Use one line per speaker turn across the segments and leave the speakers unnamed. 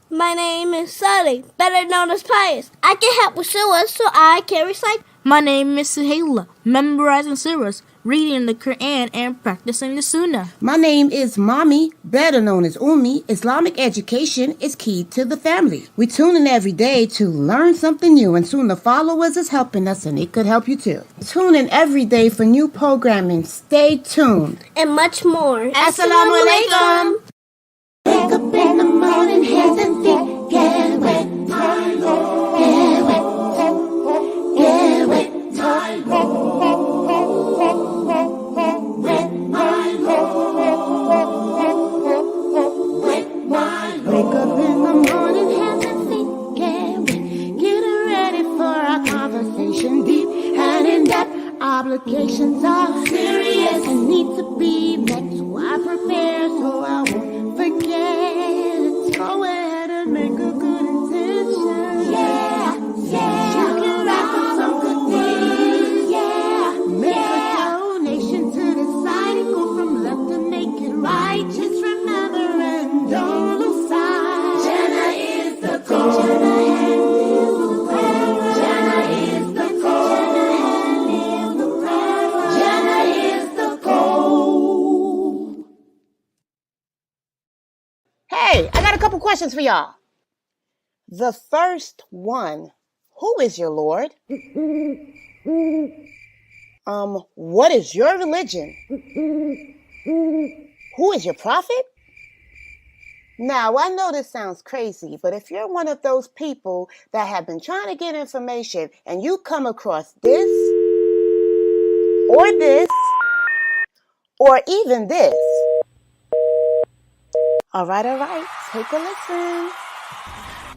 My name is Sully, better known as Pius. I can help with surahs so I can recite.
My name is Suhaila, memorizing surahs, reading the Quran, and practicing the Sunnah.
My name is Mommy, better known as Ummi. Islamic education is key to the family. We tune in every day to learn something new, and Sunnahfollowers is helping us, and it could help you too. Tune in every day for new programming. Stay tuned.
And much more.
Assalamu alaikum.
Wake up in the morning, hands and feet get wet, my Lord. Get wet, get wet, my Lord. Wet, my Lord. Wet, my Lord. Wake up in the morning, hands and feet get wet. Getting ready for our conversation, deep and in depth. Obligations are serious and need to be met. So I prepare so I won't forget. Go ahead and make a good intention. Yeah, yeah. You can wrap up some good things. Yeah, make a donation to the side and go from left to make it right. Just remember and don't lose sight. Jannah is the goal. Jannah is the goal. Jannah is the goal.
Hey, I got a couple questions for y'all. The first one, who is your Lord? What is your religion? Who is your prophet? Now, I know this sounds crazy, but if you're one of those people that have been trying to get information and you come across this, or even this. All right, take a listen.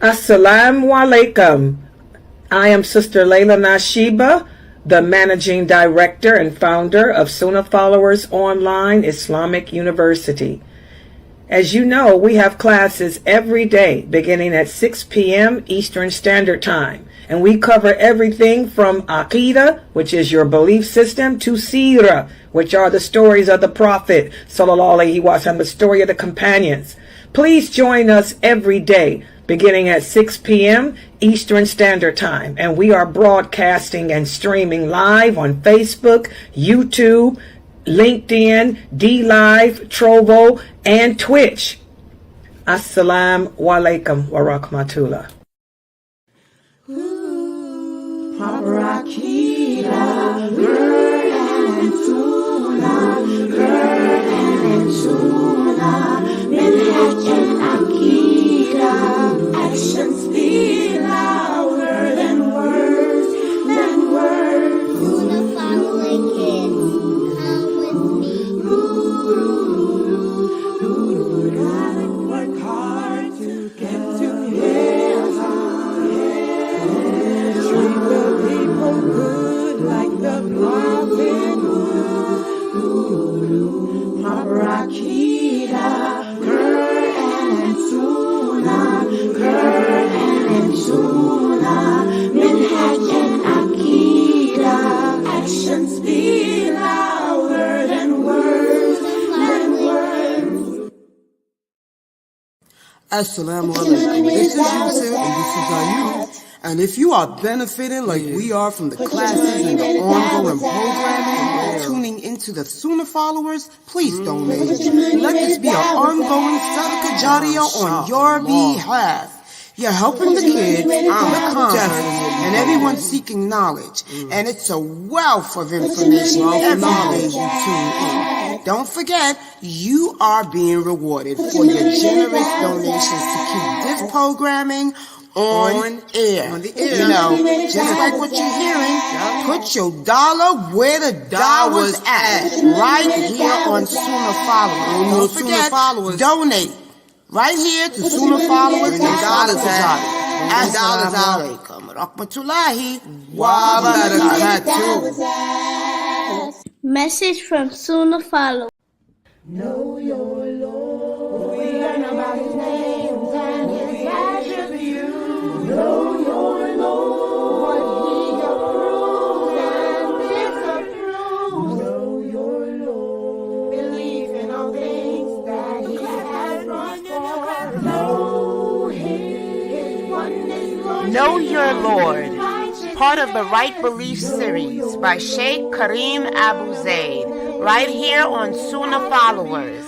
Assalamu alaikum. I am Sister Layla Nashiba, the Managing Director and founder of Sunnahfollowers Online Islamic University. As you know, we have classes every day beginning at 6 p.m. Eastern Standard Time. And we cover everything from Aqidah, which is your belief system, to Seerah, which are the stories of the Prophet, Sallallahu Alaihi Wasallam, the story of the companions. Please join us every day beginning at 6 p.m. Eastern Standard Time. And we are broadcasting and streaming live on Facebook, YouTube, LinkedIn, DLive, Trovo, and Twitch. Assalamu alaikum wa rahmatullah.
Proper Aqidah, Quran and Sunnah, Quran and Sunnah, Minhaj and Aqidah, actions speak louder than words,
Sunnah-following kids, come with me.
Gotta work hard to get to heaven. Treat the people good like the prophet would. Proper Aqidah, Quran and Sunnah, Quran and Sunnah, Minhaj and Aqidah, actions speak louder than words,
Assalamu alaikum. This is Yusuf and this is Ayub. And if you are benefiting like we are from the classes and the ongoing programming, tuning into the Sunnahfollowers, please donate. Let this be an ongoing Sadaqah Jariyah on your behalf. You're helping the kids, the conference, and everyone seeking knowledge. And it's a wealth of information every day you tune in. Don't forget, you are being rewarded for your generous donations to keep this programming on air. You know, just like what you're hearing, put your dollar where the dollar's at. Right here on Sunnahfollowers. Don't forget, donate. Right here to Sunnahfollowers and Sadaqah. Assalamu alaikum rahmatullahi wa barakatuh.
Message from Sunnah-followers.
Know your Lord. We learn about His names and His attributes. Know your Lord. What He approves and disapproves. Know your Lord. Believe in all things that He has brought forth. Know Him.
Know Your Lord, part of the Right Belief series by Sheikh Kareem Abu Zaid, right here on Sunnahfollowers.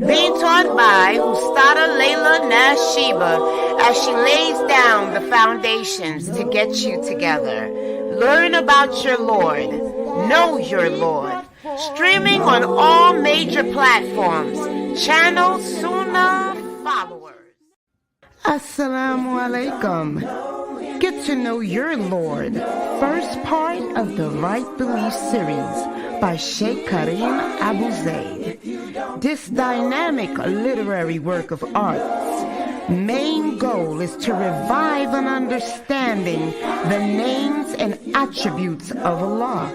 Being taught by Ustada Layla Nashiba as she lays down the foundations to get you together. Learn about your Lord. Know your Lord. Streaming on all major platforms. Channel Sunnahfollowers. Assalamu alaikum. Get to know your Lord. First part of the Right Belief series by Sheikh Kareem Abu Zaid. This dynamic literary work of art's main goal is to revive an understanding the names and attributes of Allah.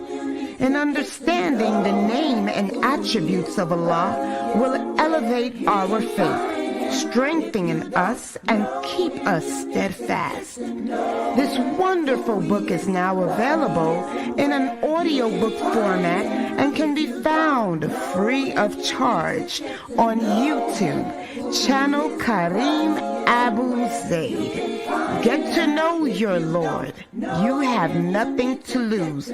And understanding the name and attributes of Allah will elevate our faith, strengthen us, and keep us steadfast. This wonderful book is now available in an audiobook format and can be found free of charge on YouTube, channel Kareem Abu Zaid. Get to know your Lord. You have nothing to lose.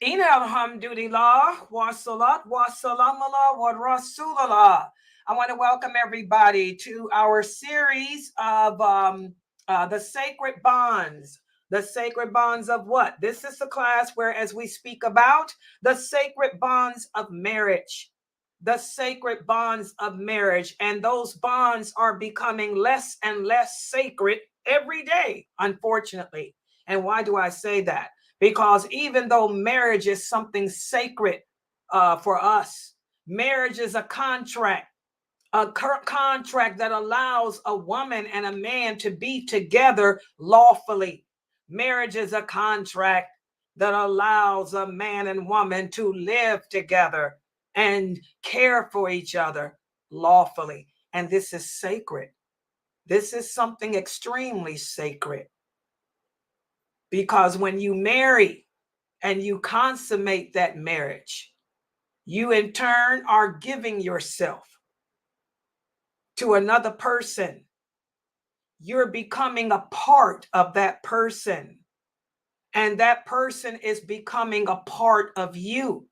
Ina alhamdulillah, wa salat, wa salamallah, wa rasulallah. I want to welcome everybody to our series of the sacred bonds. The sacred bonds of what? This is the class where, as we speak about the sacred bonds of marriage, the sacred bonds of marriage, and those bonds are becoming less and less sacred every day, unfortunately. And why do I say that? Because even though marriage is something sacred for us, marriage is a contract that allows a woman and a man to be together lawfully. Marriage is a contract that allows a man and woman to live together and care for each other lawfully. And this is sacred. This is something extremely sacred. Because when you marry and you consummate that marriage, you in turn are giving yourself to another person. You're becoming a part of that person. And that person is becoming a part of you.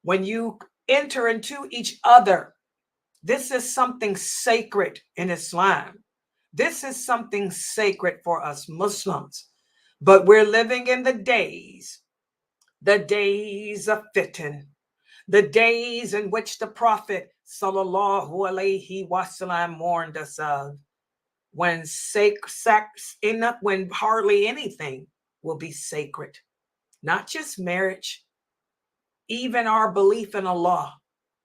When you enter into each other, this is something sacred in Islam. This is something sacred for us Muslims. But we're living in the days of fitan, the days in which the Prophet sallallahu alaihi wasallam warned us of, when when hardly anything will be sacred. Not just marriage, even our belief in Allah.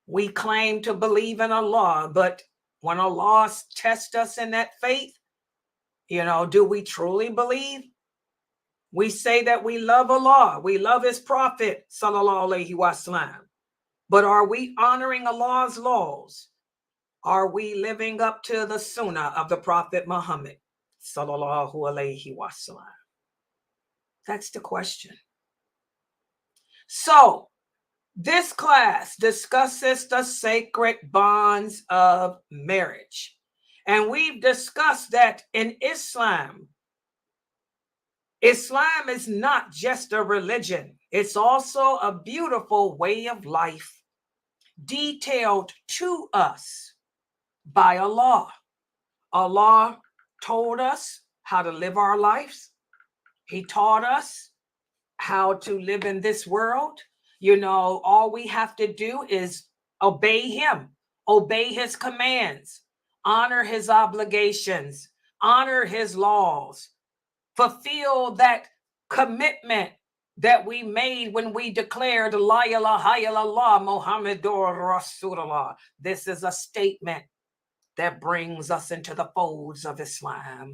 We claim to believe in Allah, but when Allah tests us in that faith, do we truly believe? We say that we love Allah, we love His Prophet, sallallahu alaihi wasallam. But are we honoring Allah's laws? Are we living up to the sunnah of the Prophet Muhammad, sallallahu alaihi wasallam? That's the question. So, this class discusses the sacred bonds of marriage. And we've discussed that in Islam, Islam is not just a religion. It's also a beautiful way of life, detailed to us by Allah. Allah told us how to live our lives. He taught us how to live in this world. All we have to do is obey Him, obey His commands, honor His obligations, honor His laws, fulfill that commitment that we made when we declared La ilaha illallah Muhammadur Rasulullah. This is a statement that brings us into the folds of Islam.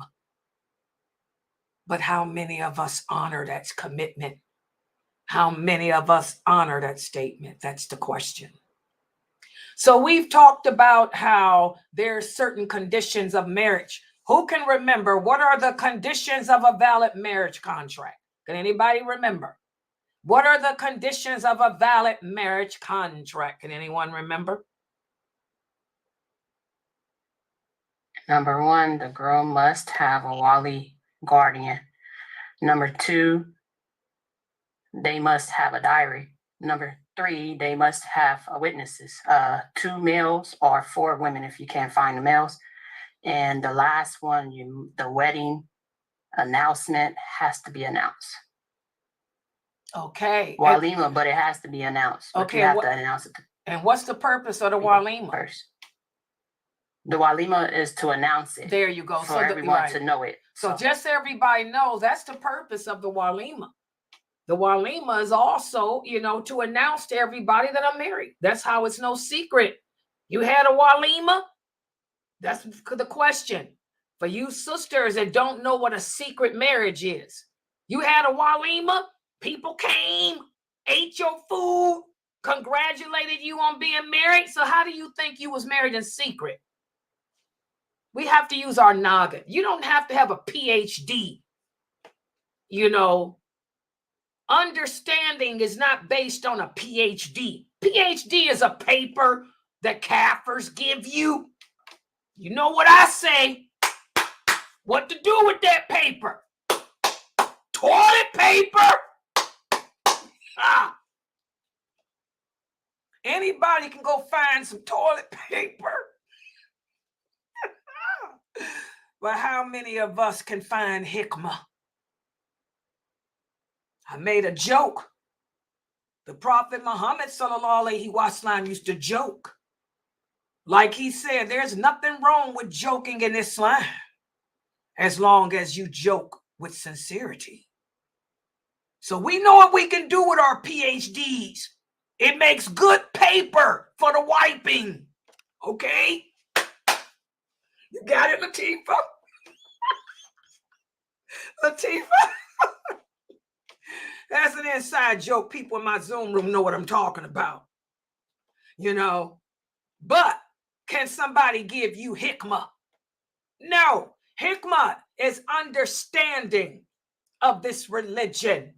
But how many of us honor that commitment? How many of us honor that statement? That's the question. So we've talked about how there are certain conditions of marriage. Who can remember what are the conditions of a valid marriage contract? Can anybody remember? What are the conditions of a valid marriage contract? Can anyone remember?
Number 1, the girl must have a wali guardian. Number 2, they must have a diary. Number 3, they must have witnesses, 2 males or 4 women if you can't find the males. And the last one, the wedding announcement has to be announced.
Okay.
Walima, but it has to be announced. But
Okay.
You have to announce it.
And what's the purpose of the walima?
First. The walima is to announce it.
There you go.
For everyone to know it.
So just so everybody knows, that's the purpose of the walima. The walima is also, to announce to everybody that I'm married. That's how it's no secret. You had a walima? That's the question. For you sisters that don't know what a secret marriage is. You had a walima, people came, ate your food, congratulated you on being married. So how do you think you was married in secret? We have to use our noggin. You don't have to have a PhD. Understanding is not based on a PhD. PhD is a paper that Kafirs give you. You know what I say? What to do with that paper? Toilet paper? Anybody can go find some toilet paper. But how many of us can find hikmah? I made a joke. The Prophet Muhammad sallallahu alaihi wasallam used to joke. Like he said, there's nothing wrong with joking in Islam as long as you joke with sincerity. So we know what we can do with our PhDs. It makes good paper for the wiping. Okay? You got it, Latifa? Latifa? That's an inside joke. People in my Zoom room know what I'm talking about. But can somebody give you hikmah? No. Hikmah is understanding of this religion.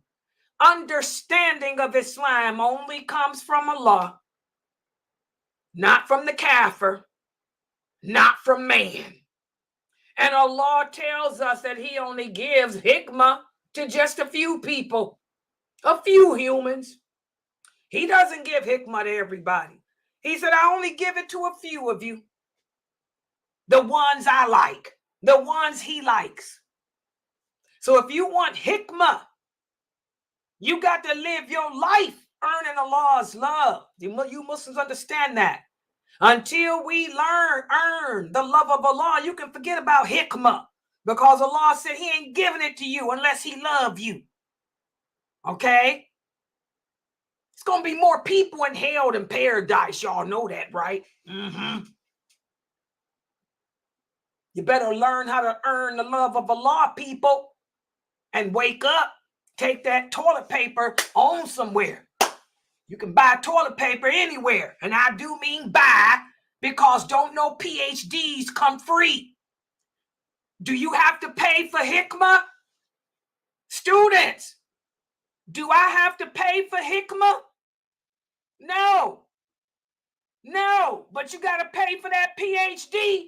Understanding of Islam only comes from Allah, not from the kafir, not from man. And Allah tells us that he only gives hikmah to just a few people, a few humans. He doesn't give hikmah to everybody. He said, I only give it to a few of you. The ones I like, the ones he likes. So if you want hikmah, you got to live your life earning Allah's love. You Muslims understand that. Until we earn the love of Allah, you can forget about hikmah. Because Allah said he ain't giving it to you unless he love you. Okay? It's going to be more people in hell than paradise. Y'all know that, right? You better learn how to earn the love of Allah, people. And wake up. Take that toilet paper on somewhere. You can buy toilet paper anywhere. And I do mean buy, because don't no PhDs come free. Do you have to pay for hikmah? Students, do I have to pay for hikmah? No. No, but you got to pay for that PhD.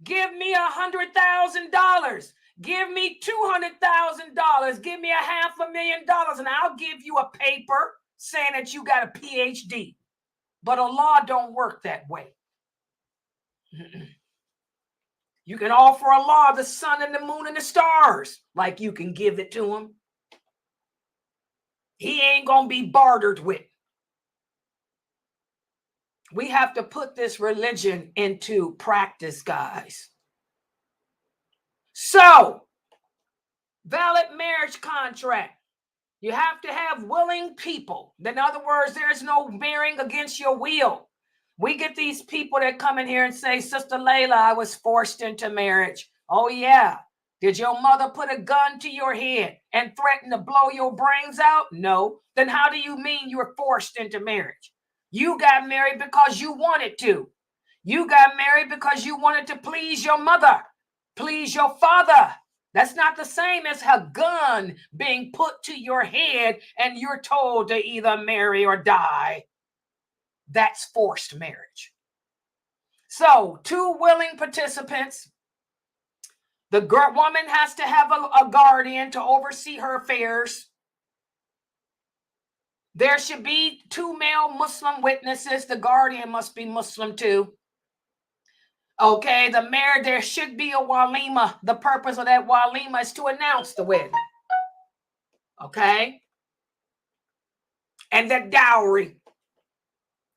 Give me $100,000. Give me $200,000. Give me $500,000, and I'll give you a paper saying that you got a PhD. But Allah don't work that way. You can offer Allah the sun and the moon and the stars like you can give it to him. He ain't going to be bartered with. We have to put this religion into practice, guys. So, valid marriage contract. You have to have willing people. In other words, there's no marrying against your will. We get these people that come in here and say, Sister Layla, I was forced into marriage. Oh, yeah. Did your mother put a gun to your head and threaten to blow your brains out? No. Then how do you mean you were forced into marriage? You got married because you wanted to. You got married because you wanted to please your mother, please your father, That's not the same as a gun being put to your head and you're told to either marry or die. That's forced marriage. So, 2 willing participants. The woman has to have a guardian to oversee her affairs. There should be 2 male Muslim witnesses. The guardian must be Muslim too. Okay, the marriage, there should be a walima. The purpose of that walima is to announce the wedding. Okay? And the dowry.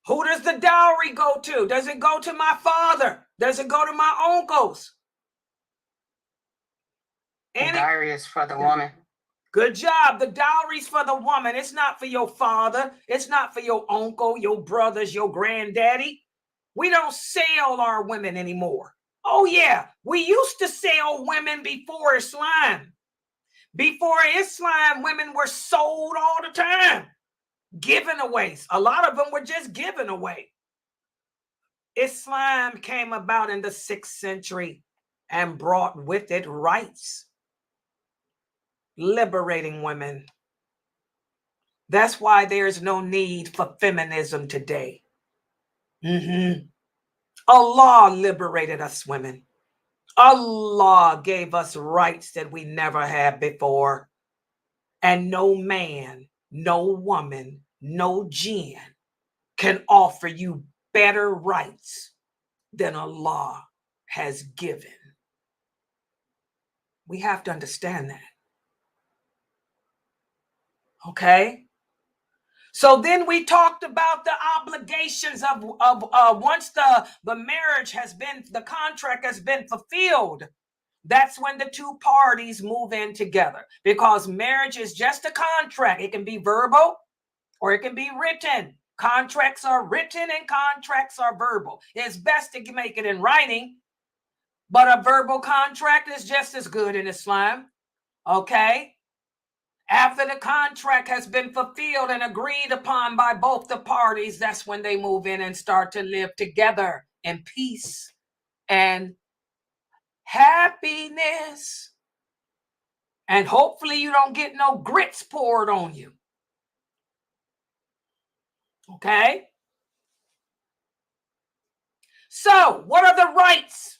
Who does the dowry go to? Does it go to my father? Does it go to my uncles?
The dowry is for the woman.
Good job. The dowry's for the woman. It's not for your father. It's not for your uncle, your brothers, your granddaddy. We don't sell our women anymore. Oh, yeah. We used to sell women before Islam. Before Islam, women were sold all the time. Given away. A lot of them were just given away. Islam came about in the 6th century and brought with it rights. Liberating women. That's why there's no need for feminism today. Allah liberated us women. Allah gave us rights that we never had before. And no man, no woman, no jinn can offer you better rights than Allah has given. We have to understand that. Okay? So then we talked about the obligations of once the marriage has been, the contract has been fulfilled. That's when the 2 parties move in together, because marriage is just a contract. It can be verbal or it can be written. Contracts are written and contracts are verbal. It's best to make it in writing, but a verbal contract is just as good in Islam. Okay? After the contract has been fulfilled and agreed upon by both the parties, that's when they move in and start to live together in peace and happiness. And hopefully you don't get no grits poured on you. Okay? So, what are the rights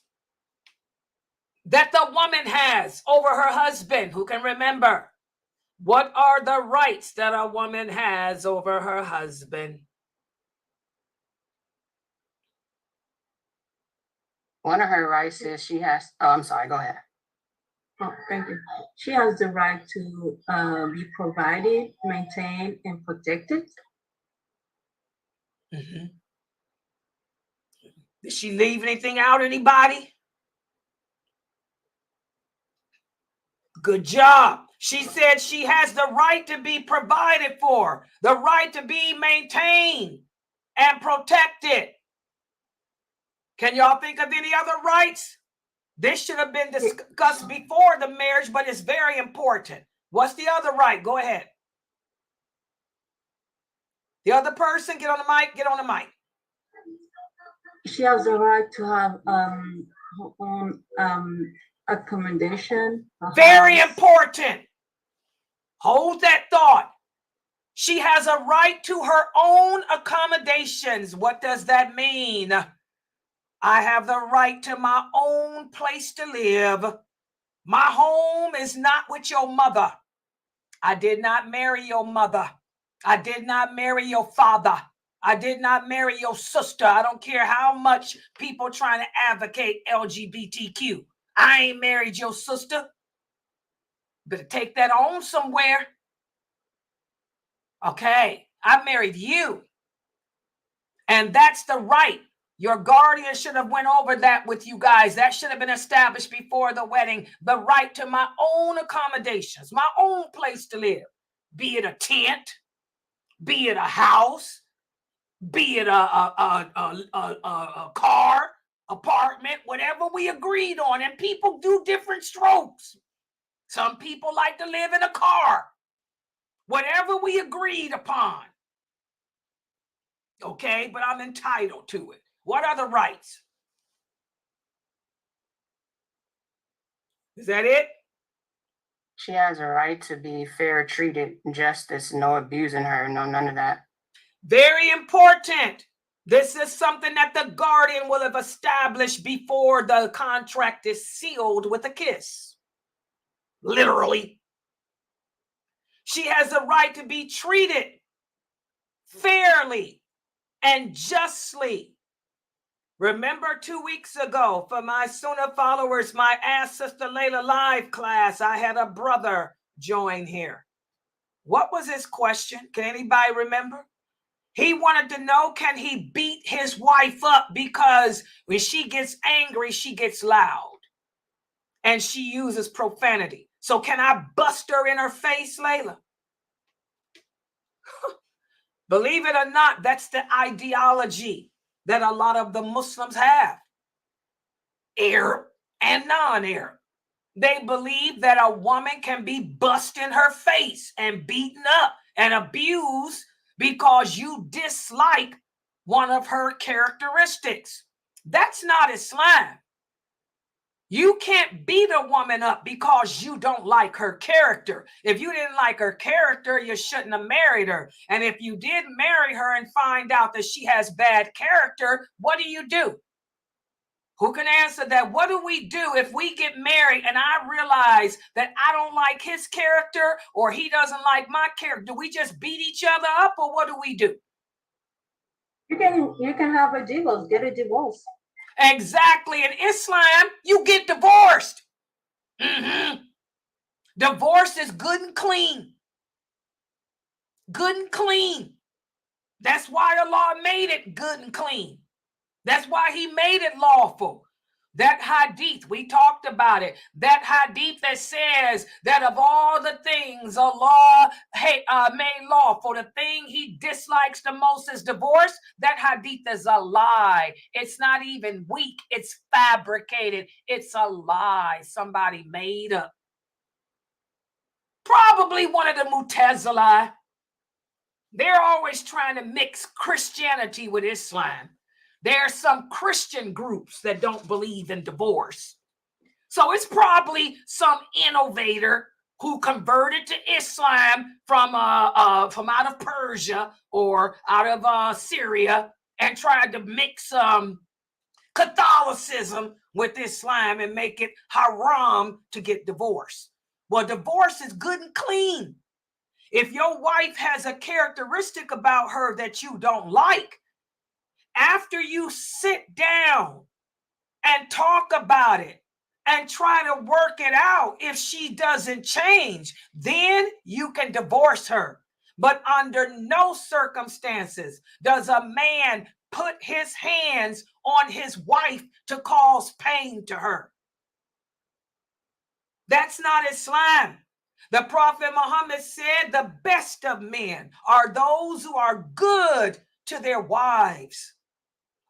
that the woman has over her husband? Who can remember? What are the rights that a woman has over her husband?
One of her rights is she has, I'm sorry, go ahead.
Oh, thank you. She has the right to be provided, maintained, and protected.
Did she leave anything out, anybody? Good job. She said she has the right to be provided for, the right to be maintained and protected. Can y'all think of any other rights? This should have been discussed before the marriage, but it's very important. What's the other right? Go ahead. The other person, get on the mic, get on the mic.
She has the right to have her own accommodation.
Very important. Hold that thought. She has a right to her own accommodations. What does that mean? I have the right to my own place to live. My home is not with your mother. I did not marry your mother. I did not marry your father. I did not marry your sister. I don't care how much people trying to advocate LGBTQ. I ain't married your sister. Better take that on somewhere. Okay, I married you. And that's the right. Your guardian should have went over that with you guys. That should have been established before the wedding. The right to my own accommodations, my own place to live. Be it a tent, be it a house, be it a car, apartment, whatever we agreed on. And people do different strokes. Some people like to live in a car. Whatever we agreed upon. Okay, but I'm entitled to it. What are the rights? Is that it?
She has a right to be fair treated, justice, no abusing her, no none of that.
Very important. This is something that the guardian will have established before the contract is sealed with a kiss. Literally. She has a right to be treated fairly and justly. Remember 2 weeks ago for my Sunnah followers, my Ask Sister Layla live class, I had a brother join here. What was his question? Can anybody remember? He wanted to know, can he beat his wife up because when she gets angry, she gets loud and she uses profanity. So can I bust her in her face, Layla? Believe it or not, that's the ideology that a lot of the Muslims have. Arab and non-Arab. They believe that a woman can be bust in her face and beaten up and abused because you dislike one of her characteristics. That's not Islam. You can't beat a woman up because you don't like her character. If you didn't like her character, you shouldn't have married her. And if you did marry her and find out that she has bad character, what do? Who can answer that? What do we do if we get married and I realize that I don't like his character or he doesn't like my character? Do we just beat each other up or what do we do?
You can have a divorce, get a divorce.
Exactly. In Islam, you get divorced. Divorce is good and clean. Good and clean. That's why Allah made it good and clean. That's why he made it lawful. That hadith, we talked about it. That hadith that says that of all the things Allah made lawful, the thing he dislikes the most is divorce. That hadith is a lie. It's not even weak. It's fabricated. It's a lie somebody made up. Probably one of the Mu'tazila. They're always trying to mix Christianity with Islam. There are some Christian groups that don't believe in divorce. So it's probably some innovator who converted to Islam from out of Persia or out of Syria and tried to mix Catholicism with Islam and make it haram to get divorced. Well, divorce is good and clean. If your wife has a characteristic about her that you don't like, after you sit down and talk about it and try to work it out, if she doesn't change, then you can divorce her. But under no circumstances does a man put his hands on his wife to cause pain to her. That's not Islam. The Prophet Muhammad said the best of men are those who are good to their wives.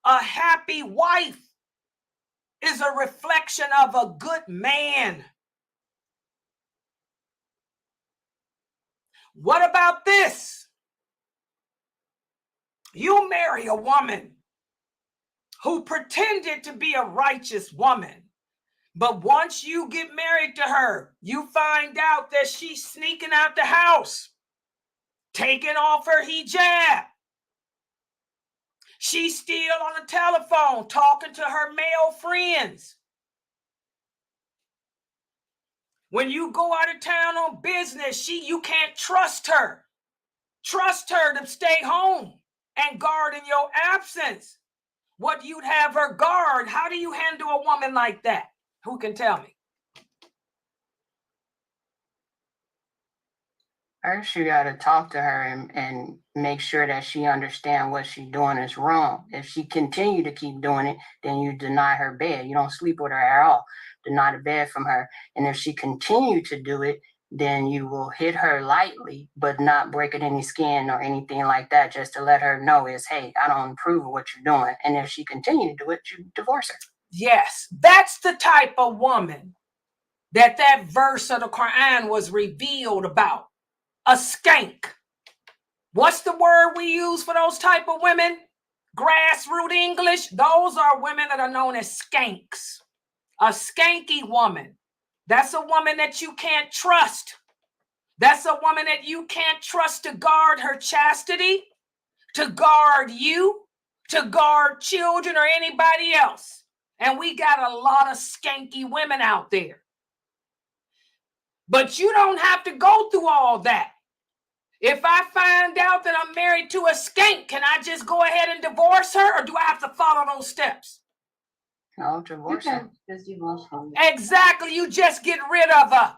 A happy wife is a reflection of a good man. What about this? You marry a woman who pretended to be a righteous woman, but once you get married to her, you find out that she's sneaking out the house, taking off her hijab. She's still on the telephone talking to her male friends. When you go out of town on business, you can't trust her. Trust her to stay home and guard in your absence. What you'd have her guard. How do you handle a woman like that? Who can tell me?
First, you got to talk to her and make sure that she understands what she's doing is wrong. If she continue to keep doing it, then you deny her bed. You don't sleep with her at all. Deny the bed from her. And if she continue to do it, then you will hit her lightly, but not breaking any skin or anything like that, just to let her know is, hey, I don't approve of what you're doing. And if she continue to do it, you divorce her.
Yes, that's the type of woman that verse of the Quran was revealed about. A skank. What's the word we use for those type of women? Grassroots English. Those are women that are known as skanks. A skanky woman That's a woman that you can't trust. That's a woman that you can't trust to guard her chastity, to guard you, to guard children or anybody else. And we got a lot of skanky women out there. But you don't have to go through all that. If I find out that I'm married to a skank, can I just go ahead and divorce her, or do I have to follow those steps?
No, divorce her.
Just divorce her.
Exactly. You just get rid of her.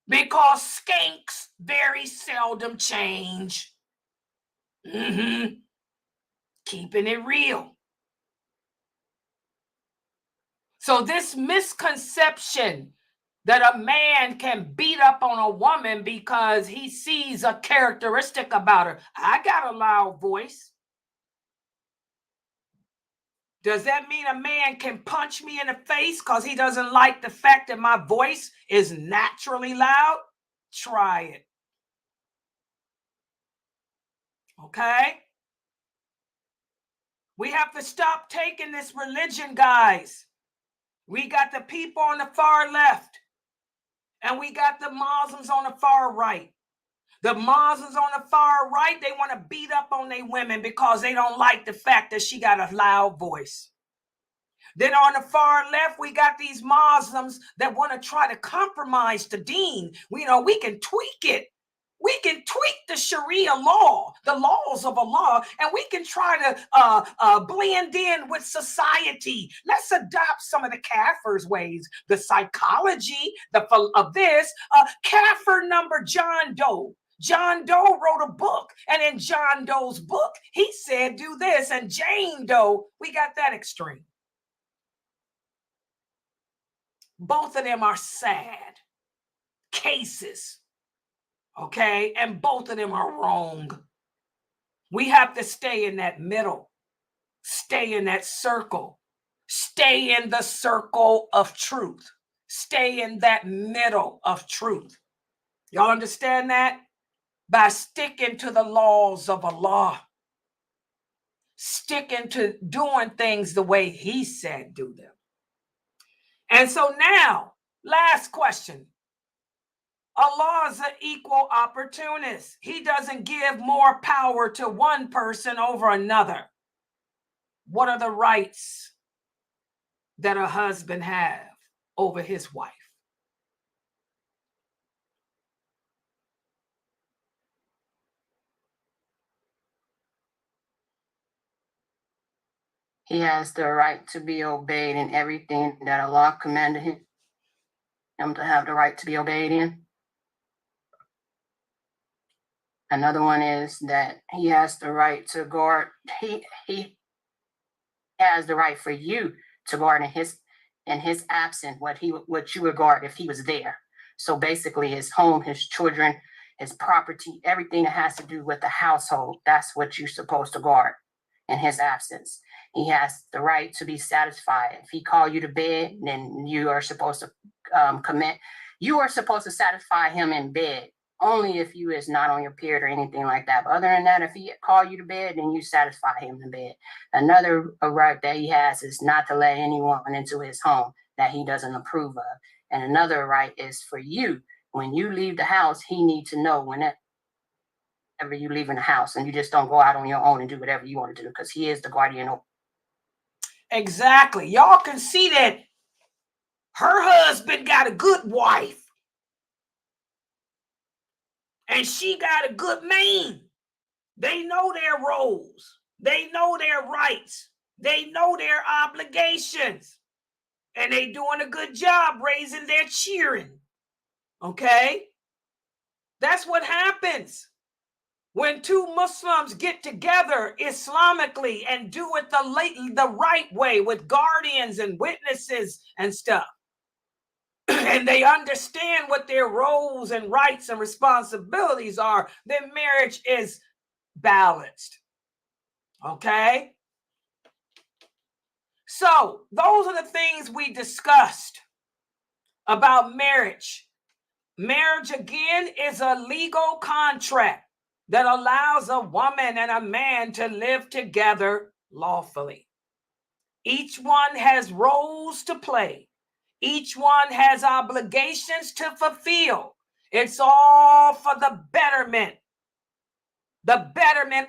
Because skanks very seldom change. Keeping it real. So this misconception that a man can beat up on a woman because he sees a characteristic about her. I got a loud voice. Does that mean a man can punch me in the face because he doesn't like the fact that my voice is naturally loud? Try it. Okay? We have to stop taking this religion, guys. We got the people on the far left, and we got the Muslims on the far right. The Muslims on the far right, they want to beat up on their women because they don't like the fact that she got a loud voice. Then on the far left, we got these Muslims that want to try to compromise the deen. We can tweak it. We can tweak the Sharia law, the laws of Allah, and we can try to blend in with society. Let's adopt some of the Kaffir's ways, the psychology of this. Kaffir number John Doe. John Doe wrote a book, and in John Doe's book, he said, do this. And Jane Doe, we got that extreme. Both of them are sad cases, okay? And both of them are wrong. We have to stay in that middle, stay in that circle, stay in the circle of truth, stay in that middle of truth. Y'all understand that? By sticking to the laws of Allah, sticking to doing things the way He said do them. And so now, last question. Allah is an equal opportunist. He doesn't give more power to one person over another. What are the rights that a husband have over his wife?
He has the right to be obeyed in everything that Allah commanded him to have the right to be obeyed in. Another one is that he has the right to guard. He has the right for you to guard in his absence what you would guard if he was there. So basically, his home, his children, his property, everything that has to do with the household. That's what you're supposed to guard in his absence. He has the right to be satisfied. If he call you to bed, then you are supposed to commit. You are supposed to satisfy him in bed. Only if you is not on your period or anything like that. But other than that, if he call you to bed, then you satisfy him in bed. Another right that he has is not to let anyone into his home that he doesn't approve of. And another right is for you. When you leave the house, he needs to know whenever you leave in the house, and you just don't go out on your own and do whatever you want to do, because he is the guardian.
Exactly. Y'all can see that her husband got a good wife. And she got a good man. They know their roles. They know their rights. They know their obligations. And they doing a good job raising their children. Okay? That's what happens when two Muslims get together Islamically and do it the right way with guardians and witnesses and stuff. And they understand what their roles and rights and responsibilities are, then marriage is balanced. Okay? So, those are the things we discussed about marriage. Marriage, again, is a legal contract that allows a woman and a man to live together lawfully. Each one has roles to play. Each one has obligations to fulfill. It's all for the betterment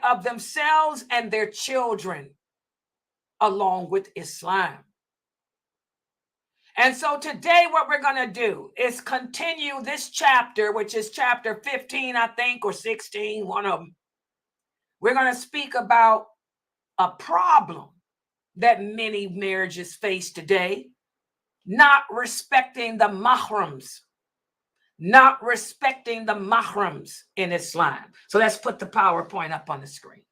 of themselves and their children, along with Islam. And so today what we're going to do is continue this chapter, which is chapter 15, I think, or 16, one of them. We're going to speak about a problem that many marriages face today, not respecting the mahrams, in Islam. So let's put the PowerPoint up on the screen.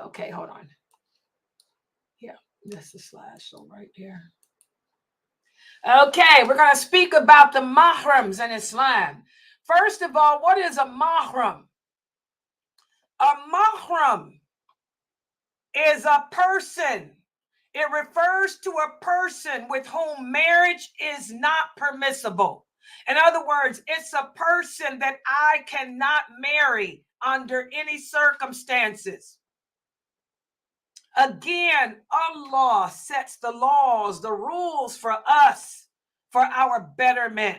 Okay, hold on. Yeah, this is slideshow right here. Okay, we're going to speak about the mahrams in Islam. First of all, what is a mahram? A mahram is a person. It refers to a person with whom marriage is not permissible. In other words, it's a person that I cannot marry under any circumstances. Again, Allah sets the laws, the rules for us, for our betterment.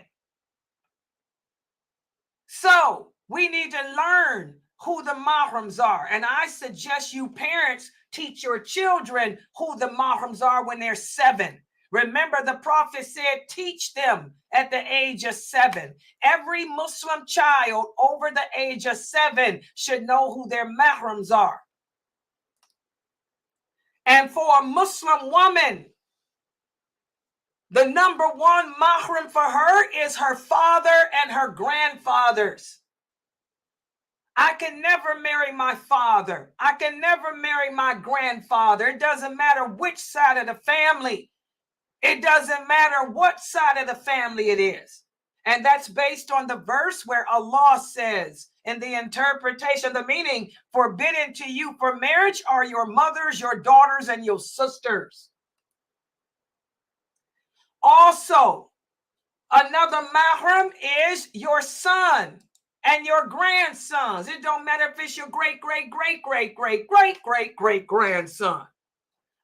So we need to learn who the mahrams are. And I suggest you parents teach your children who the mahrams are when they're 7. Remember, the Prophet said, teach them at the age of 7. Every Muslim child over the age of 7 should know who their mahrams are. And for a Muslim woman, the number one mahram for her is her father and her grandfathers. I can never marry my father. I can never marry my grandfather. It doesn't matter which side of the family. It doesn't matter what side of the family it is. And that's based on the verse where Allah says in the interpretation, the meaning, forbidden to you for marriage are your mothers, your daughters, and your sisters. Also, another mahram is your son and your grandsons. It don't matter if it's your great-great-great-great-great-great-great-great-grandson.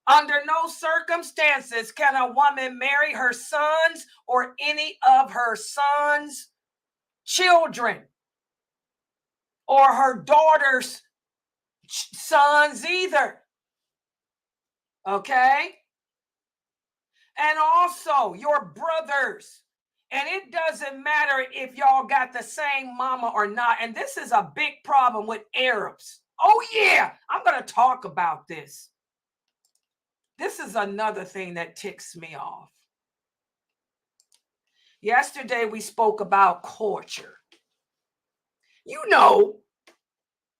Under no circumstances can a woman marry her sons or any of her sons' children or her daughter's sons either. Okay? And also your brothers. And it doesn't matter if y'all got the same mama or not. And this is a big problem with Arabs. Oh, yeah, I'm going to talk about this. This is another thing that ticks me off. Yesterday, we spoke about culture. You know,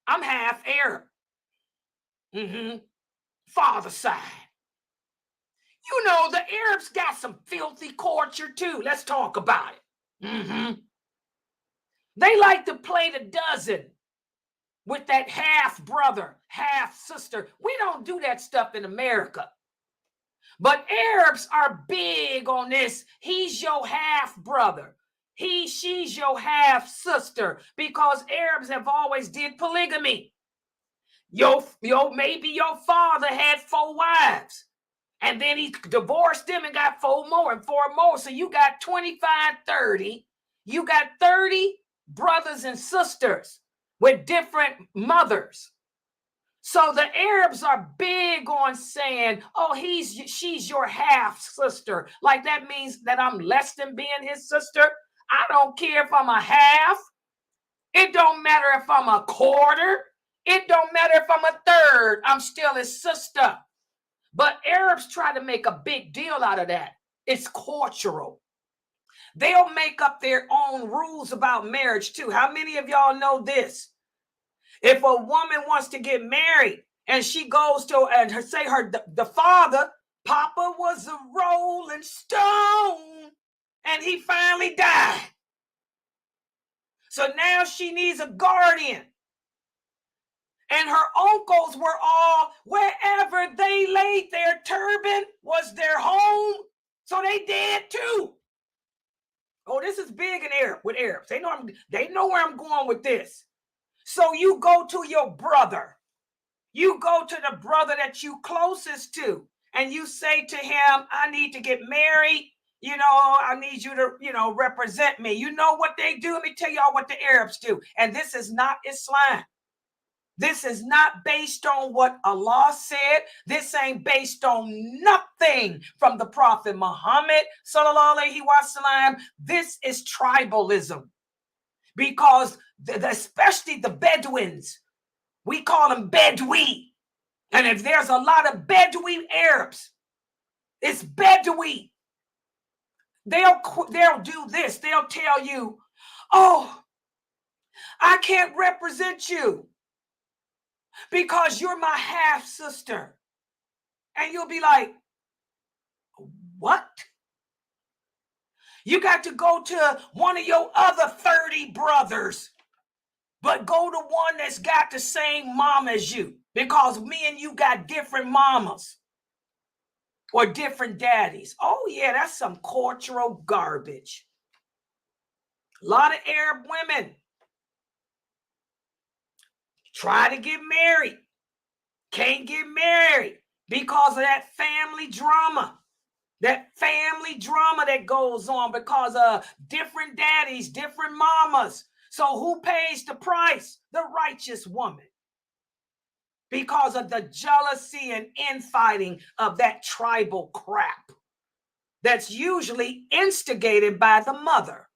I'm half Arab. Father side. You know, the Arabs got some filthy culture too. Let's talk about it. They like to play the dozen with that half brother, half sister. We don't do that stuff in America. But Arabs are big on this. He's your half brother. She's your half sister, because Arabs have always did polygamy. Maybe your father had 4 wives. And then he divorced them and got 4 more and 4 more. So you got 25, 30. You got 30 brothers and sisters with different mothers. So the Arabs are big on saying, oh, she's your half sister. Like that means that I'm less than being his sister. I don't care if I'm a half. It don't matter if I'm a quarter. It don't matter if I'm a third. I'm still his sister. But Arabs try to make a big deal out of that. It's cultural. They'll make up their own rules about marriage too. How many of y'all know this? If a woman wants to get married and she goes to and say the father, Papa was a rolling stone and he finally died. So now she needs a guardian. And her uncles were all, wherever they laid their turban was their home. So they did too. Oh, this is big in Arab with Arabs. They know where I'm going with this. So you go to your brother. You go to the brother that you closest to, and you say to him, I need to get married. I need you to, represent me. You know what they do? Let me tell y'all what the Arabs do. And this is not Islam. This is not based on what Allah said. This ain't based on nothing from the Prophet Muhammad, sallallahu alaihi wasallam. This is tribalism. Because especially the Bedouins, we call them Bedouin. And if there's a lot of Bedouin Arabs, it's Bedouin. They'll do this. They'll tell you, oh, I can't represent you because you're my half sister. And you'll be like, what? You got to go to one of your other 30 brothers, but go to one that's got the same mom as you, because me and you got different mamas or different daddies. Oh yeah, that's some cultural garbage. A lot of Arab women try to get married, can't get married because of that family drama. That family drama that goes on because of different daddies, different mamas. So who pays the price? The righteous woman. Because of the jealousy and infighting of that tribal crap that's usually instigated by the mother.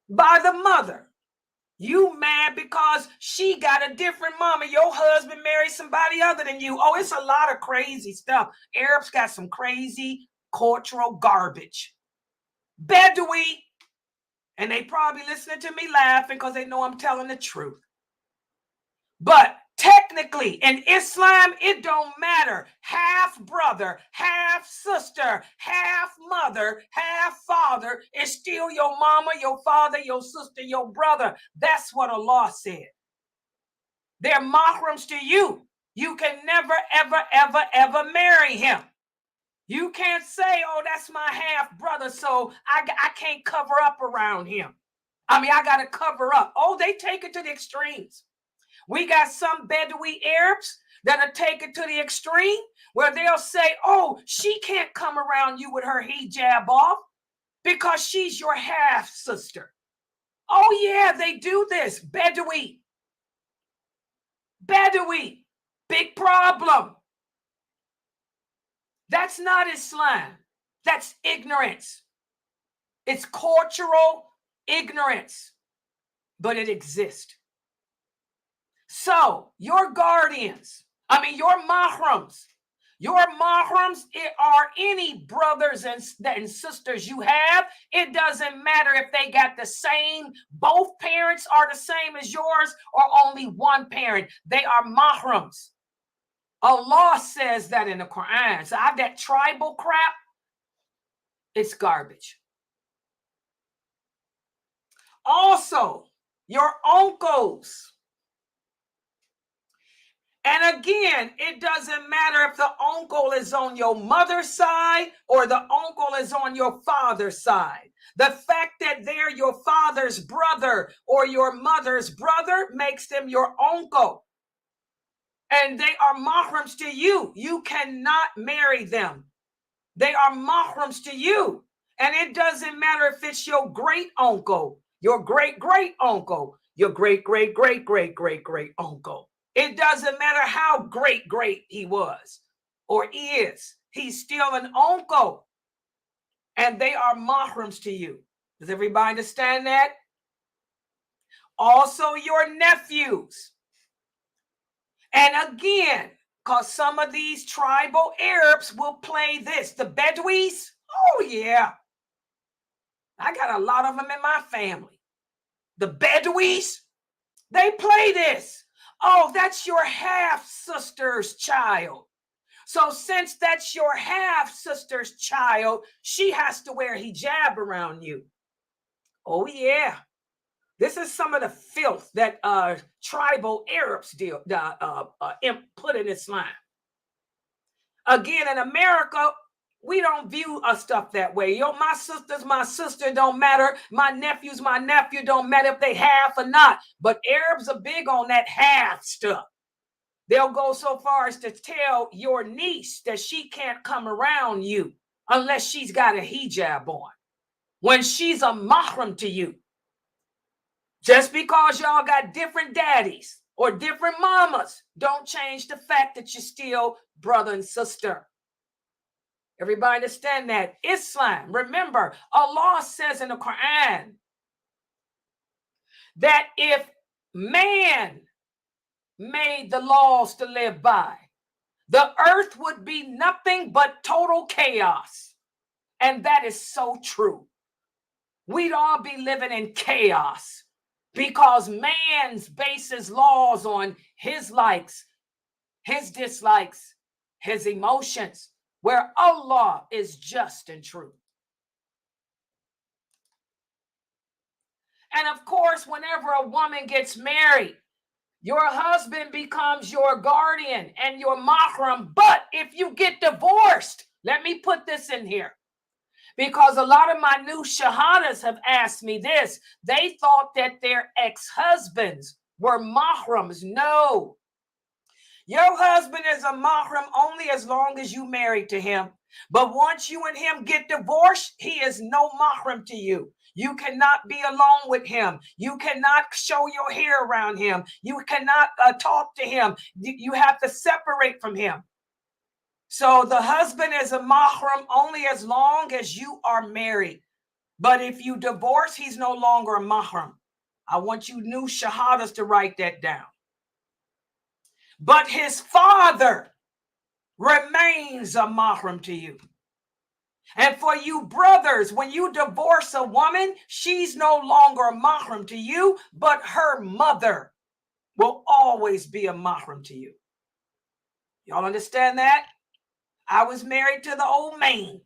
By the mother. You mad because she got a different mama. Your husband married somebody other than you. Oh, it's a lot of crazy stuff. Arabs got some crazy cultural garbage. Bedouin. And they probably listening to me laughing because they know I'm telling the truth. But technically in Islam, it don't matter. Half brother, half sister, half mother, half father is still your mama, your father, your sister, your brother. That's what Allah said. They're mahrams to you. You can never, ever, ever, ever marry him. You can't say, oh, that's my half brother, so I can't cover up around him. I got to cover up. Oh, they take it to the extremes. We got some Bedouin Arabs that are taken to the extreme where they'll say, oh, she can't come around you with her hijab off because she's your half sister. Oh, yeah, they do this. Bedouin. Big problem. That's not Islam. That's ignorance. It's cultural ignorance, but it exists. So your guardians, your mahrams are any brothers and sisters you have. It doesn't matter if they got the same, both parents are the same as yours or only one parent. They are mahrams. Allah says that in the Quran. So that tribal crap, it's garbage. Also, your uncles. And again, it doesn't matter if the uncle is on your mother's side or the uncle is on your father's side. The fact that they're your father's brother or your mother's brother makes them your uncle. And they are mahrams to you. You cannot marry them. They are mahrams to you. And it doesn't matter if it's your great uncle, your great great uncle, your great great great great great great uncle. It doesn't matter how great he was or is. He's still an uncle. And they are mahrams to you. Does everybody understand that? Also your nephews. And again, because some of these tribal Arabs will play this. The Bedouins, oh yeah. I got a lot of them in my family. The Bedouins, they play this. Oh, that's your half-sister's child. So since that's your half-sister's child, she has to wear hijab around you. Oh yeah. This is some of the filth that tribal Arabs put in Islam. Again, in America, we don't view stuff that way. My sister's my sister, don't matter. My nephew's my nephew, don't matter if they half or not. But Arabs are big on that half stuff. They'll go so far as to tell your niece that she can't come around you unless she's got a hijab on, when she's a mahram to you. Just because y'all got different daddies or different mamas don't change the fact that you're still brother and sister. Everybody understand that? Islam, remember, Allah says in the Quran that if man made the laws to live by, the earth would be nothing but total chaos. And that is so true. We'd all be living in chaos because man's bases laws on his likes, his dislikes, his emotions, where Allah is just and true. And of course, whenever a woman gets married, your husband becomes your guardian and your mahram. But if you get divorced, let me put this in here, because a lot of my new shahadas have asked me this. They thought that their ex-husbands were mahrams. No. Your husband is a mahram only as long as you married to him. But once you and him get divorced, he is no mahram to you. You cannot be alone with him. You cannot show your hair around him. You cannot talk to him. You have to separate from him. So the husband is a mahram only as long as you are married. But if you divorce, he's no longer a mahram. I want you new shahadas to write that down. But his father remains a mahram to you. And for you brothers, when you divorce a woman, she's no longer a mahram to you, but her mother will always be a mahram to you. Y'all understand that? I was married to the old man.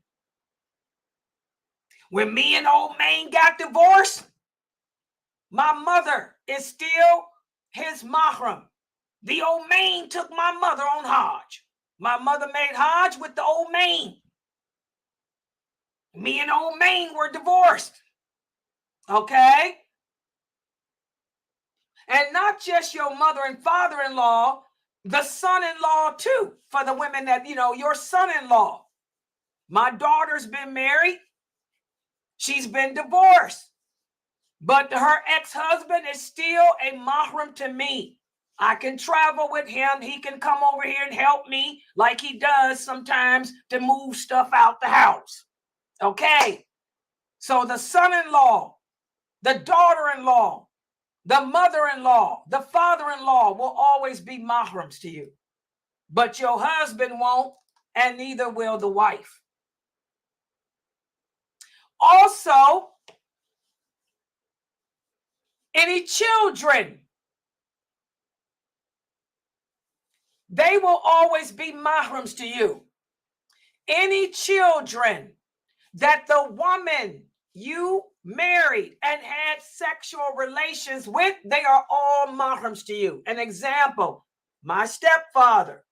When me and old man got divorced, my mother is still his mahram. The old man took my mother on Hajj. My mother made Hajj with the old man. Me and old man were divorced. Okay? And not just your mother and father-in-law, the son-in-law too, for the women that, your son-in-law. My daughter's been married. She's been divorced. But her ex-husband is still a mahram to me. I can travel with him. He can come over here and help me like he does sometimes to move stuff out the house. Okay? So the son-in-law, the daughter-in-law, the mother-in-law, the father-in-law will always be mahrams to you. But your husband won't, and neither will the wife. Also, any children, they will always be mahrams to you. Any children that the woman you married and had sexual relations with, they are all mahrams to you. An example, my stepfather.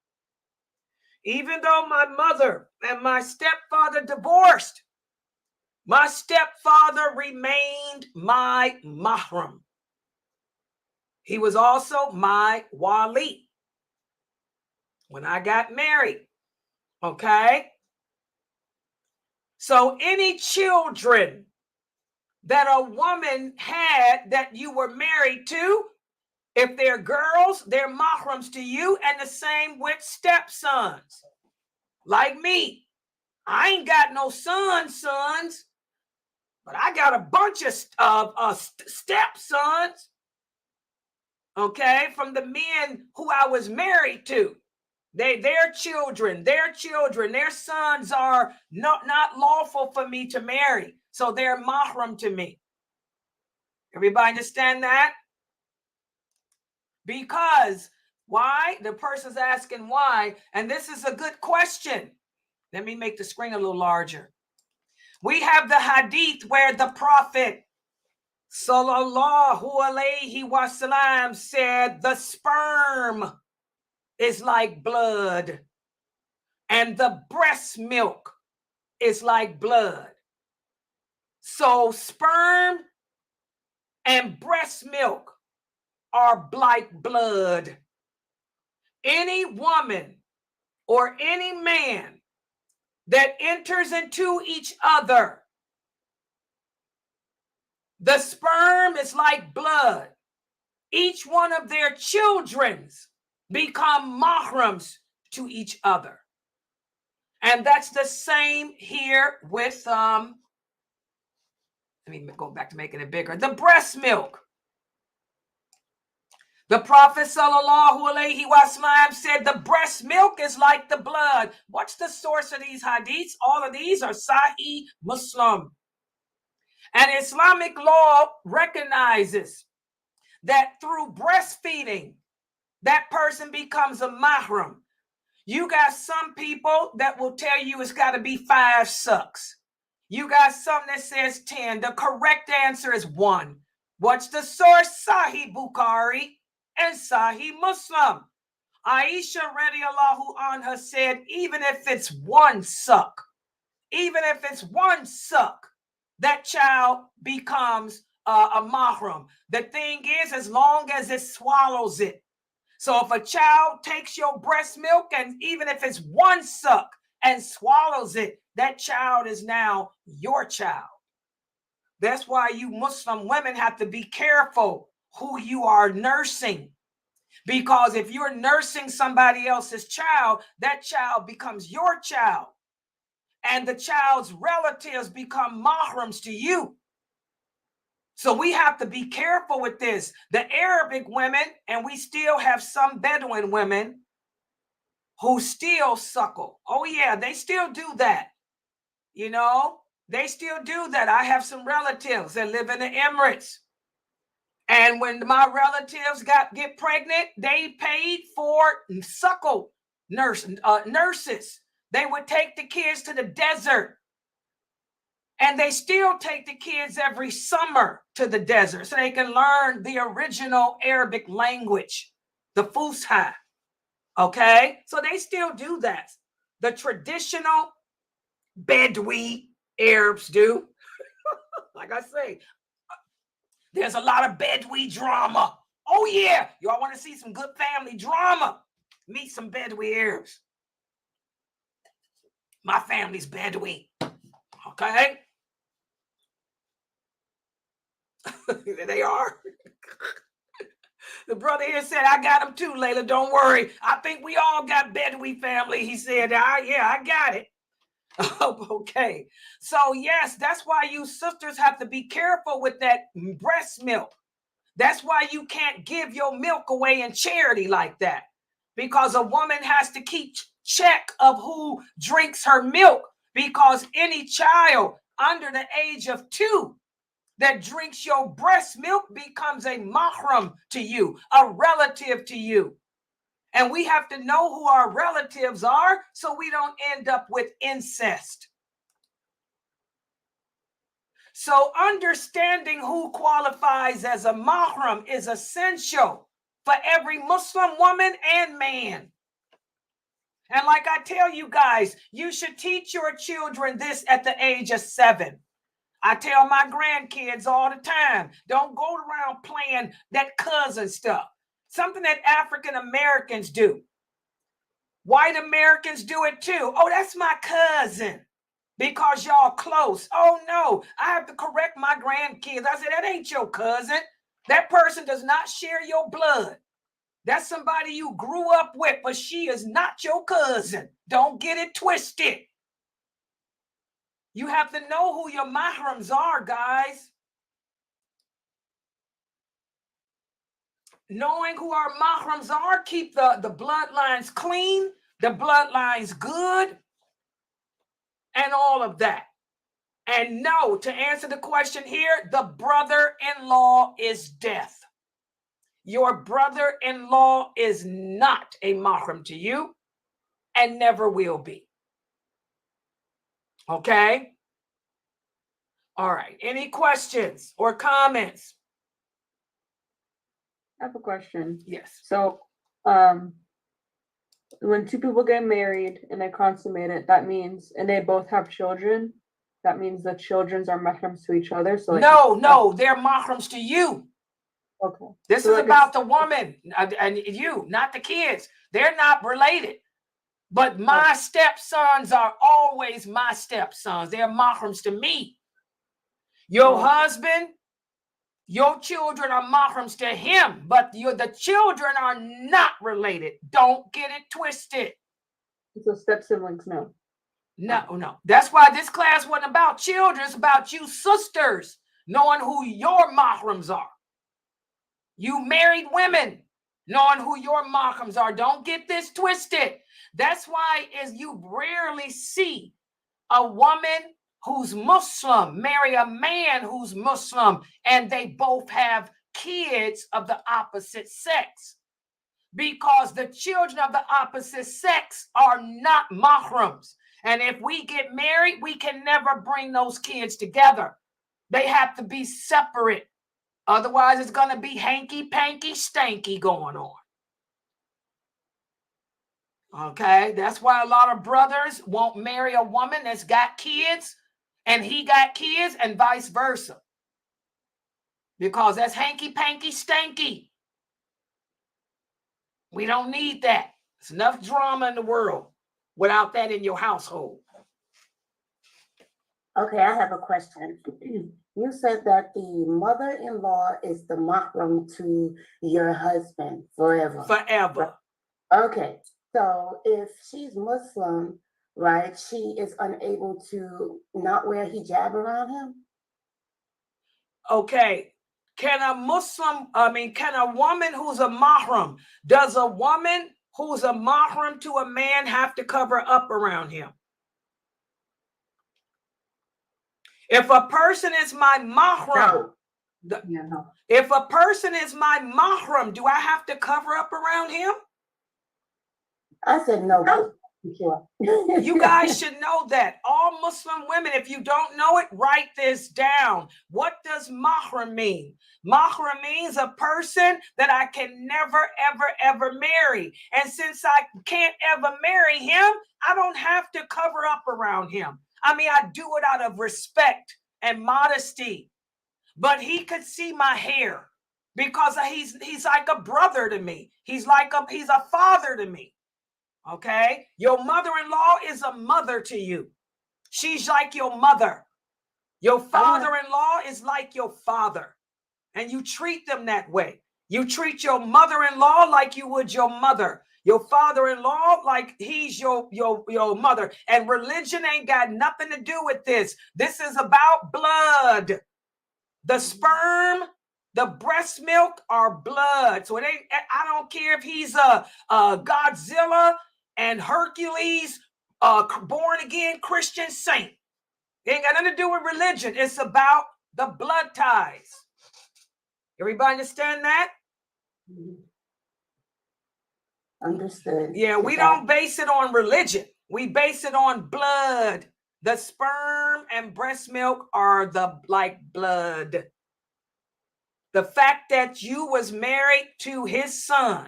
Even though my mother and my stepfather divorced, my stepfather remained my mahram. He was also my wali when I got married. Okay? So any children that a woman had that you were married to, if they're girls, they're mahrams to you, and the same with stepsons. Like me, I ain't got no sons, but I got a bunch of stepsons, okay, from the men who I was married to. Their children, their sons are not lawful for me to marry. So they're mahram to me. Everybody understand that? Because why? The person's asking why. And this is a good question. Let me make the screen a little larger. We have the hadith where the Prophet sallallahu alayhi wasallam said the sperm is like blood and the breast milk is like blood. So sperm and breast milk are like blood. Any woman or any man that enters into each other, the sperm is like blood. Each one of their children's become mahrams to each other. And that's the same here with, let me go back to making it bigger, the breast milk. The Prophet sallallahu alaihi wasallam said the breast milk is like the blood. What's the source of these hadiths? All of these are Sahih Muslim. And Islamic law recognizes that through breastfeeding, that person becomes a mahram. You got some people that will tell you it's got to be 5 sucks. You got some that says 10. The correct answer is 1. What's the source? Sahih Bukhari and Sahih Muslim. Aisha radiallahu anha said, even if it's 1 suck, that child becomes a mahram. The thing is, as long as it swallows it. So if a child takes your breast milk, and even if it's 1 suck and swallows it, that child is now your child. That's why you Muslim women have to be careful who you are nursing. Because if you're nursing somebody else's child, that child becomes your child. And the child's relatives become mahrams to you. So we have to be careful with this. The Arabic women, and we still have some Bedouin women who still suckle. Oh yeah, they still do that. You know, they still do that. I have some relatives that live in the Emirates. And when my relatives get pregnant, they paid for suckle nurses. They would take the kids to the desert. And they still take the kids every summer to the desert so they can learn the original Arabic language, the Fusha. Okay? So they still do that. The traditional Bedouin Arabs do. Like I say, there's a lot of Bedouin drama. Oh, yeah. Y'all want to see some good family drama? Meet some Bedouin Arabs. My family's Bedouin. Okay? They are. The brother here said, I got them too, Layla. Don't worry. I think we all got Bedouin family. He said, yeah, I got it. Okay. So, yes, that's why you sisters have to be careful with that breast milk. That's why you can't give your milk away in charity like that. Because a woman has to keep check of who drinks her milk. Because any child under the age of 2 that drinks your breast milk becomes a mahram to you, a relative to you. And we have to know who our relatives are so we don't end up with incest. So understanding who qualifies as a mahram is essential for every Muslim woman and man. And like I tell you guys, you should teach your children this at the age of 7. I tell my grandkids all the time, don't go around playing that cousin stuff. Something that African Americans do. White Americans do it too. Oh, that's my cousin because y'all close. Oh, no, I have to correct my grandkids. I said, that ain't your cousin. That person does not share your blood. That's somebody you grew up with, but she is not your cousin. Don't get it twisted. You have to know who your mahrams are, guys. Knowing who our mahrams are, keep the bloodlines clean, the bloodlines good, and all of that. And no, to answer the question here, the brother-in-law is death. Your brother-in-law is not a mahram to you and never will be. Okay? All right. Any questions or comments?
I have a question.
Yes.
So, When two people get married and they consummate it, that means, and they both have children, that means the children's are mahrams to each other. So
no, they're mahrams to you.
Okay.
This
So
is
like
about the woman and you, not the kids. They're not related. But my stepsons are always my stepsons. They're mahrams to me. Your husband, your children are mahrams to him, but the children are not related. Don't get it twisted.
So step siblings, no.
No. That's why this class wasn't about children. It's about you sisters knowing who your mahrams are. You married women knowing who your mahrams are. Don't get this twisted. That's why is you rarely see a woman who's Muslim marry a man who's Muslim and they both have kids of the opposite sex, because the children of the opposite sex are not mahrams. And if we get married, we can never bring those kids together. They have to be separate. Otherwise, it's going to be hanky-panky stanky going on. Okay, that's why a lot of brothers won't marry a woman that's got kids and he got kids and vice versa. Because that's hanky-panky stanky. We don't need that. There's enough drama in the world without that in your household.
Okay, I have a question. You said that the mother-in-law is the mahram to your husband forever.
Forever.
Okay, so if she's Muslim, right, she is unable to not wear hijab around him?
Okay, can a woman who's a mahram, does a woman who's a mahram to a man have to cover up around him? If a person is my mahram, if a person is my mahram, do I have to cover up around him?
I said no. Sure.
You guys should know that. All Muslim women, if you don't know it, write this down. What does mahram mean? Mahram means a person that I can never, ever, ever marry. And since I can't ever marry him, I don't have to cover up around him. I mean, I do it out of respect and modesty. But he could see my hair because he's like a brother to me. He's a father to me. Okay, your mother-in-law is a mother to you. She's like your mother. Your father-in-law is like your father, and you treat them that way. You treat your mother-in-law like you would your mother. Your father-in-law like he's your mother. And religion ain't got nothing to do with this. This is about blood. The sperm, the breast milk are blood. So it ain't. I don't care if he's a Godzilla and Hercules, born again Christian saint. It ain't got nothing to do with religion. It's about the blood ties. Everybody understand that?
Understood.
Yeah, we don't base it on religion. We base it on blood. The sperm and breast milk are like blood. The fact that you was married to his son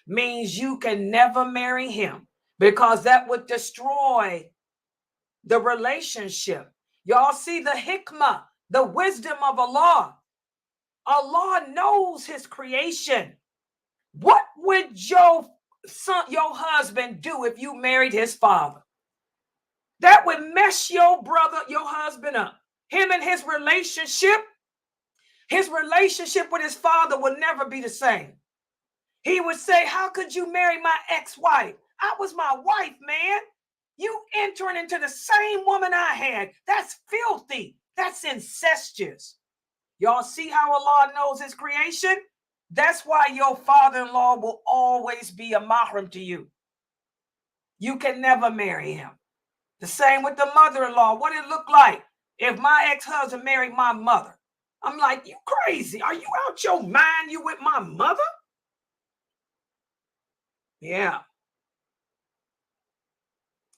means you can never marry him, because that would destroy the relationship. Y'all see the hikmah, the wisdom of Allah. Allah knows his creation. What would your husband do if you married his father? That would mess your husband up. Him and his relationship with his father will never be the same. He would say, how could you marry my ex-wife? I was my wife, man. You entering into the same woman I had. That's filthy. That's incestuous. Y'all see how Allah knows his creation? That's why your father-in-law will always be a mahram to you. You can never marry him. The same with the mother-in-law. What did it look like if my ex-husband married my mother? I'm like, you crazy. Are you out your mind? You with my mother? Yeah.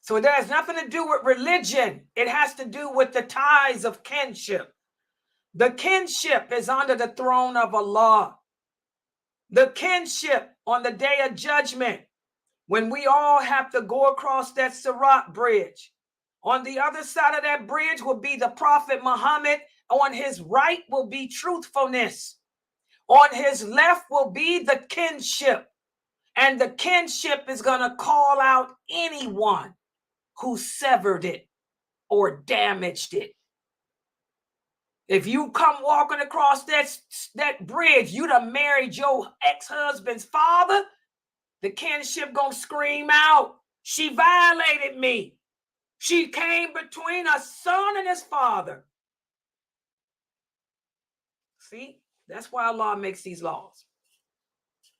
So it has nothing to do with religion. It has to do with the ties of kinship. The kinship is under the throne of Allah. The kinship on the day of judgment when we all have to go across that Sirat bridge. On the other side of that bridge will be the Prophet Muhammad. On his right will be truthfulness. On his left will be the kinship. And the kinship is going to call out anyone who severed it or damaged it. If you come walking across that bridge, you done married your ex-husband's father, the kinship going to scream out, she violated me. She came between a son and his father. See, that's why Allah makes these laws.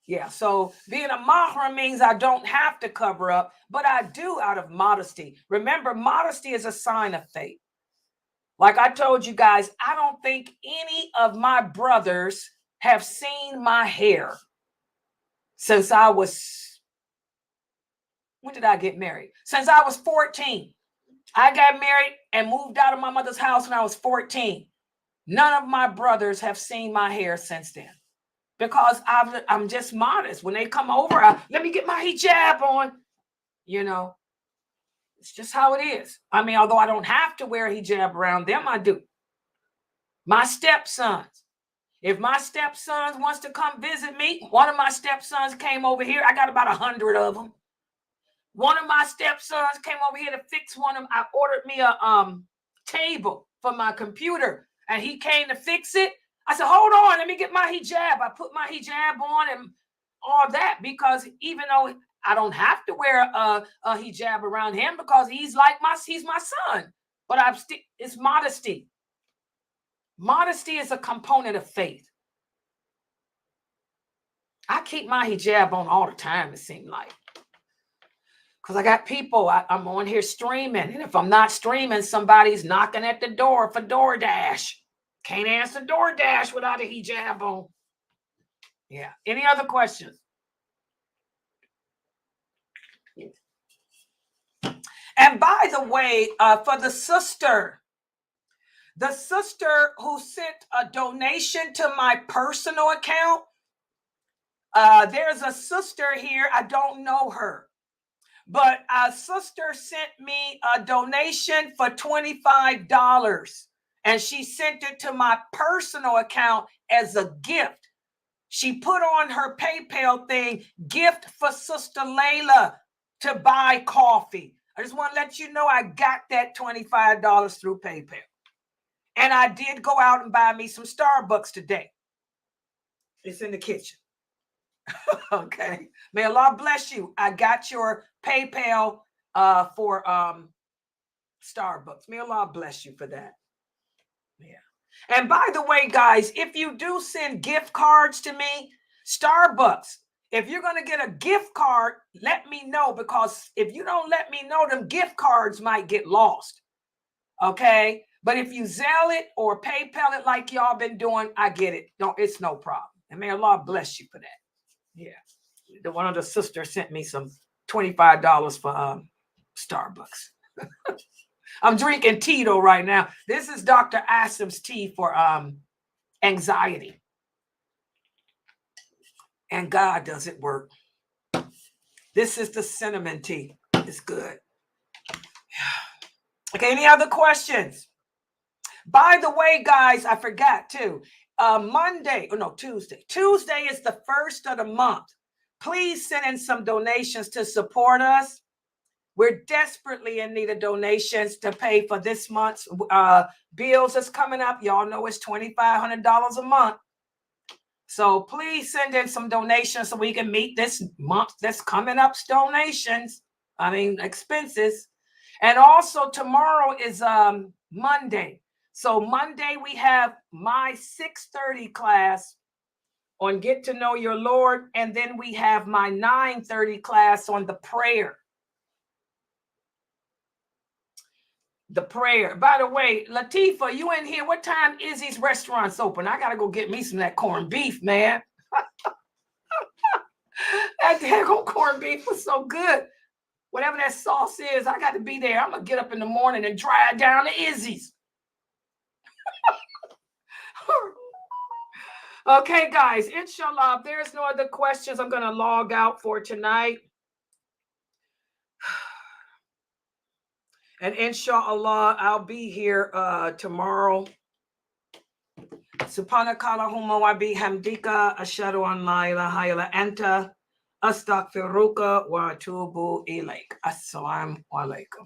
Yeah, so being a mahram means I don't have to cover up, but I do out of modesty. Remember, modesty is a sign of faith. Like I told you guys, I don't think any of my brothers have seen my hair since I was, when did I get married? Since I was 14. I got married and moved out of my mother's house when I was 14. None of my brothers have seen my hair since then. Because I'm just modest. When they come over, let me get my hijab on. You know, it's just how it is. I mean, although I don't have to wear a hijab around them, I do. My stepsons. If my stepson wants to come visit me, one of my stepsons came over here. I got about 100 of them. One of my stepsons came over here to fix one of them. I ordered me a table for my computer, and he came to fix it. I said, hold on, let me get my hijab. I put my hijab on and all that, because even though I don't have to wear a hijab around him because he's my son, but it's modesty. Modesty is a component of faith. I keep my hijab on all the time, it seems like. Because I got people, I'm on here streaming. And if I'm not streaming, somebody's knocking at the door for DoorDash. Can't answer DoorDash without a hijab on. Yeah. Any other questions? And by the way, for the sister who sent a donation to my personal account, there's a sister here. I don't know her, but a sister sent me a donation for $25. And she sent it to my personal account as a gift. She put on her PayPal thing, gift for Sister Layla to buy coffee. I just want to let you know I got that $25 through PayPal. And I did go out and buy me some Starbucks today. It's in the kitchen. Okay. May Allah bless you. I got your PayPal for Starbucks. May Allah bless you for that. Yeah. And by the way, guys, if you do send gift cards to me, Starbucks, if you're going to get a gift card, let me know, because if you don't let me know, them gift cards might get lost. Okay. But if you Zelle it or PayPal it like y'all been doing, I get it. It's no problem. And may Allah bless you for that. Yeah. One of the sisters sent me some $25 for Starbucks. I'm drinking tea though right now. This is Dr. Asim's tea for anxiety. And God does it work. This is the cinnamon tea. It's good. Okay, any other questions? By the way, guys, I forgot too. Tuesday. Tuesday is the first of the month. Please send in some donations to support us. We're desperately in need of donations to pay for this month's bills that's coming up. Y'all know it's $2,500 a month. So please send in some donations so we can meet this month that's coming up's expenses. And also tomorrow is Monday. So Monday we have my 6:30 class on Get to Know Your Lord. And then we have my 9:30 class on the prayer. The prayer. By the way, Latifa, you in here? What time Izzy's restaurant's open? I gotta go get me some of that corned beef, man. That daggone corned beef was so good. Whatever that sauce is, I got to be there. I'm gonna get up in the morning and drive down to Izzy's. Okay, guys. Inshallah, if there's no other questions, I'm gonna log out for tonight. And inshallah, I'll be here tomorrow. Subhanakallahumma wa bihamdika ashhadu an la ilaha illa anta astaghfiruka wa atubu ilaik. Assalamu alaikum.